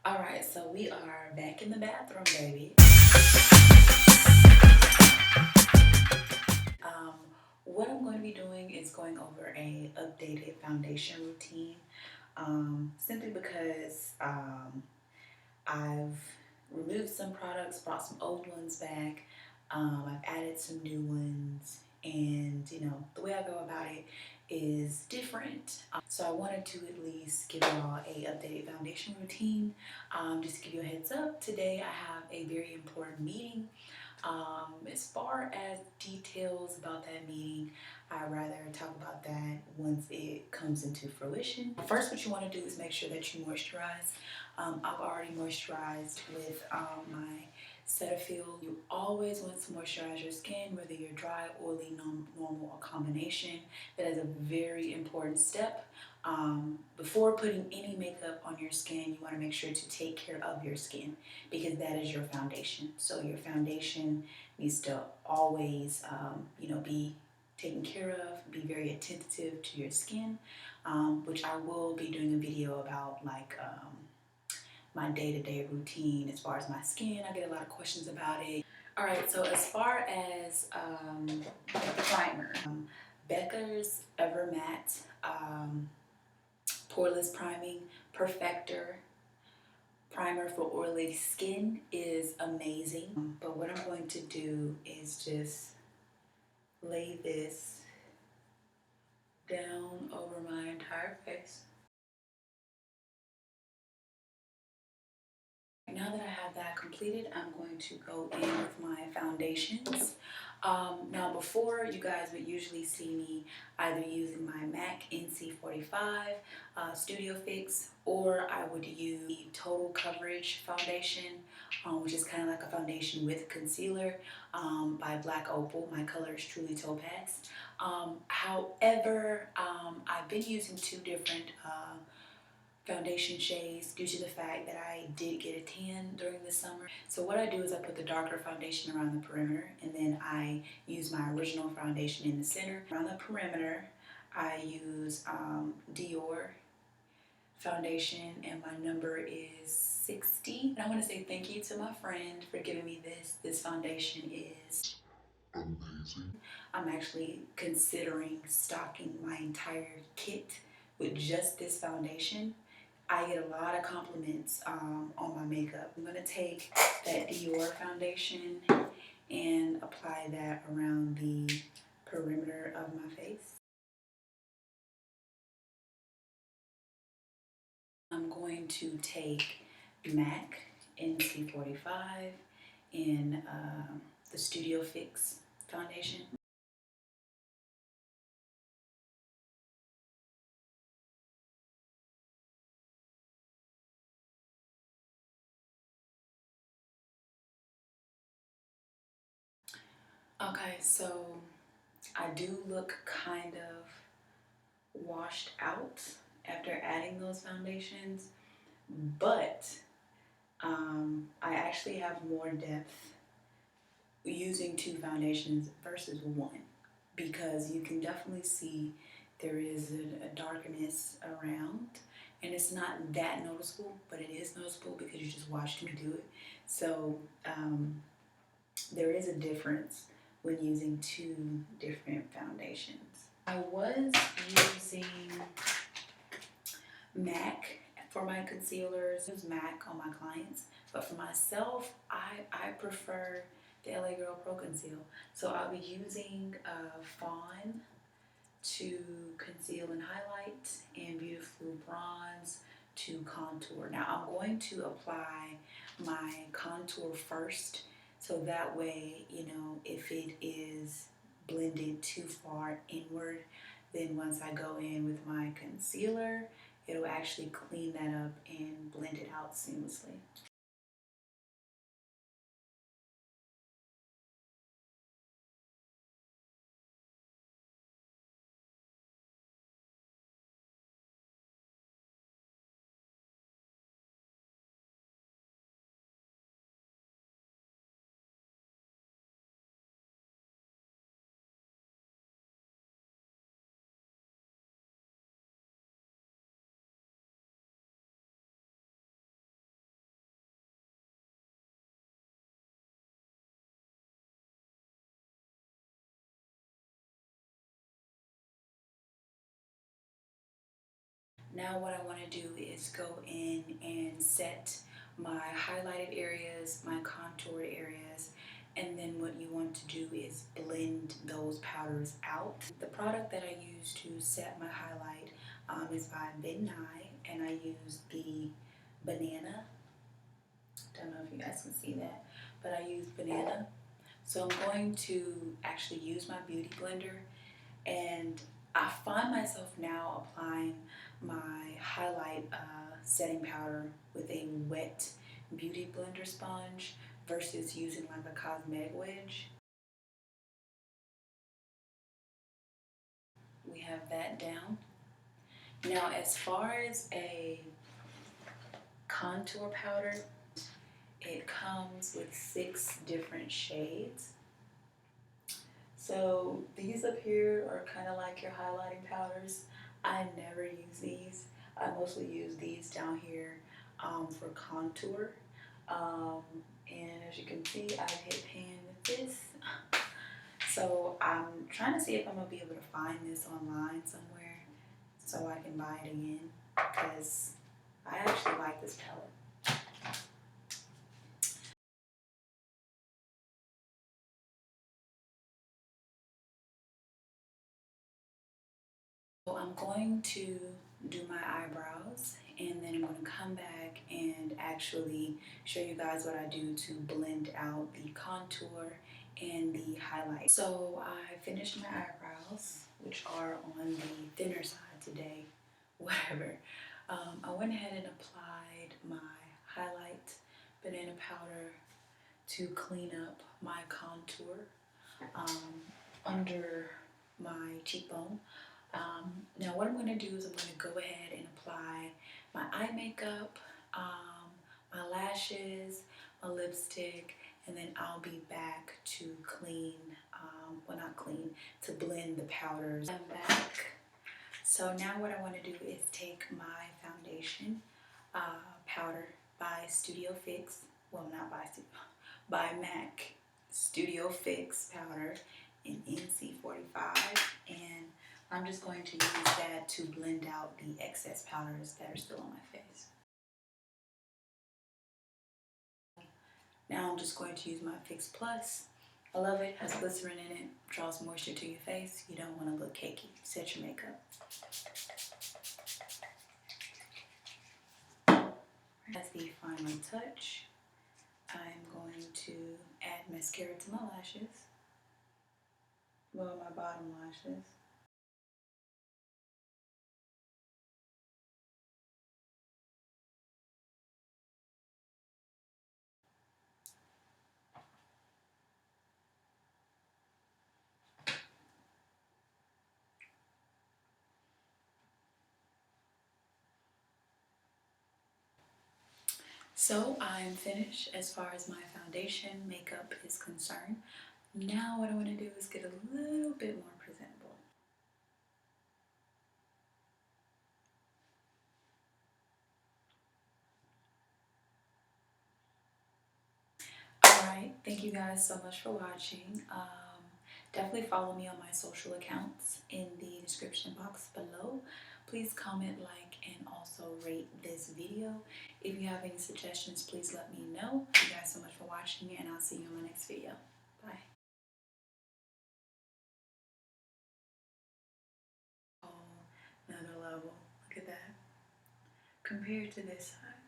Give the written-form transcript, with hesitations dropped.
Alright, so we are back in the bathroom, baby. Um, what I'm going to be doing is going over a updated foundation routine. Simply because I've removed some products, brought some old ones back. I've added some new ones, and the way I go about it is different. So I wanted to at least give y'all a updated foundation routine. Just to give you a heads up, today I have a very important meeting. As far as details about that meeting, I'd rather talk about that once it comes into fruition. First, what you want to do is make sure that you moisturize. I've already moisturized with my Cetaphil. You always want to moisturize your skin, whether you're dry, oily, normal, or combination. That is a very important step. Before putting any makeup on your skin, you want to make sure to take care of your skin because that is your foundation. So your foundation needs to always, be taken care of. Be very attentive to your skin, which I will be doing a video about, like my day-to-day routine as far as my skin. I get a lot of questions about it. All right, so as far as primer, Becca's Ever Matte Poreless Priming Perfector Primer for oily skin is amazing. But what I'm going to do is just lay this down over my entire face. Now that I have that completed, I'm going to go in with my foundations. Now before, you guys would usually see me either using my MAC NC45 Studio Fix, or I would use the Total Coverage Foundation, which is kind of like a foundation with concealer by Black Opal. My color is Truly Topaz. However, I've been using two different foundation shades due to the fact that I did get a tan during the summer. So what I do is I put the darker foundation around the perimeter, and then I use my original foundation in the center. Around the perimeter, I use Dior Foundation, and my number is 60. And I want to say thank you to my friend for giving me this. This foundation is amazing. I'm actually considering stocking my entire kit with just this foundation. I get a lot of compliments on my makeup. I'm going to take that Dior foundation and apply that around the perimeter of my face. I'm going to take MAC NC45 in the Studio Fix foundation. Okay, so I do look kind of washed out after adding those foundations, but I actually have more depth using two foundations versus one, because you can definitely see there is a darkness around, and it's not that noticeable, but it is noticeable because you just watched me do it. So there is a difference when using two different foundations. I was using MAC for my concealers. I use MAC on my clients, but for myself, I prefer the LA Girl Pro Conceal. So I'll be using Fawn to conceal and highlight, and Beautiful Bronze to contour. Now I'm going to apply my contour first, so that way, if it is blended too far inward, then once I go in with my concealer, it'll actually clean that up and blend it out seamlessly. Now what I want to do is go in and set my highlighted areas, my contoured areas, and then what you want to do is blend those powders out. The product that I use to set my highlight is by Nye, and I use the banana. Don't know if you guys can see that, but I use banana. So I'm going to actually use my beauty blender, and I find myself now applying my highlight setting powder with a wet beauty blender sponge versus using like a cosmetic wedge. We have that down. Now as far as a contour powder, it comes with 6 different shades. So these up here are kind of like your highlighting powders. I never use these. I mostly use these down here for contour. And as you can see, I've hit pan with this. So I'm trying to see if I'm gonna be able to find this online somewhere so I can buy it again, because I actually like this palette. So I'm going to do my eyebrows, and then I'm going to come back and actually show you guys what I do to blend out the contour and the highlight. So I finished my eyebrows, which are on the thinner side today, whatever. I went ahead and applied my highlight banana powder to clean up my contour under my cheekbone. Now what I'm going to do is I'm going to go ahead and apply my eye makeup, my lashes, my lipstick, and then I'll be back to clean, well not clean, to blend the powders. I'm back. So now what I want to do is take my foundation powder by Studio Fix, well not by MAC Studio Fix powder in NC45, and I'm just going to use that to blend out the excess powders that are still on my face. Now I'm just going to use my Fix Plus. I love it, has glycerin in it, draws moisture to your face. You don't want to look cakey. Set your makeup. As the final touch, I'm going to add mascara to my lashes. Well, my bottom lashes. So I'm finished as far as my foundation makeup is concerned. Now what I want to do is get a little bit more presentable. Alright, thank you guys so much for watching. Definitely follow me on my social accounts in the description box below. Please comment, like, and also rate this video. If you have any suggestions, please let me know. Thank you guys so much for watching, and I'll see you in my next video. Bye. Oh, another level. Look at that. Compared to this side.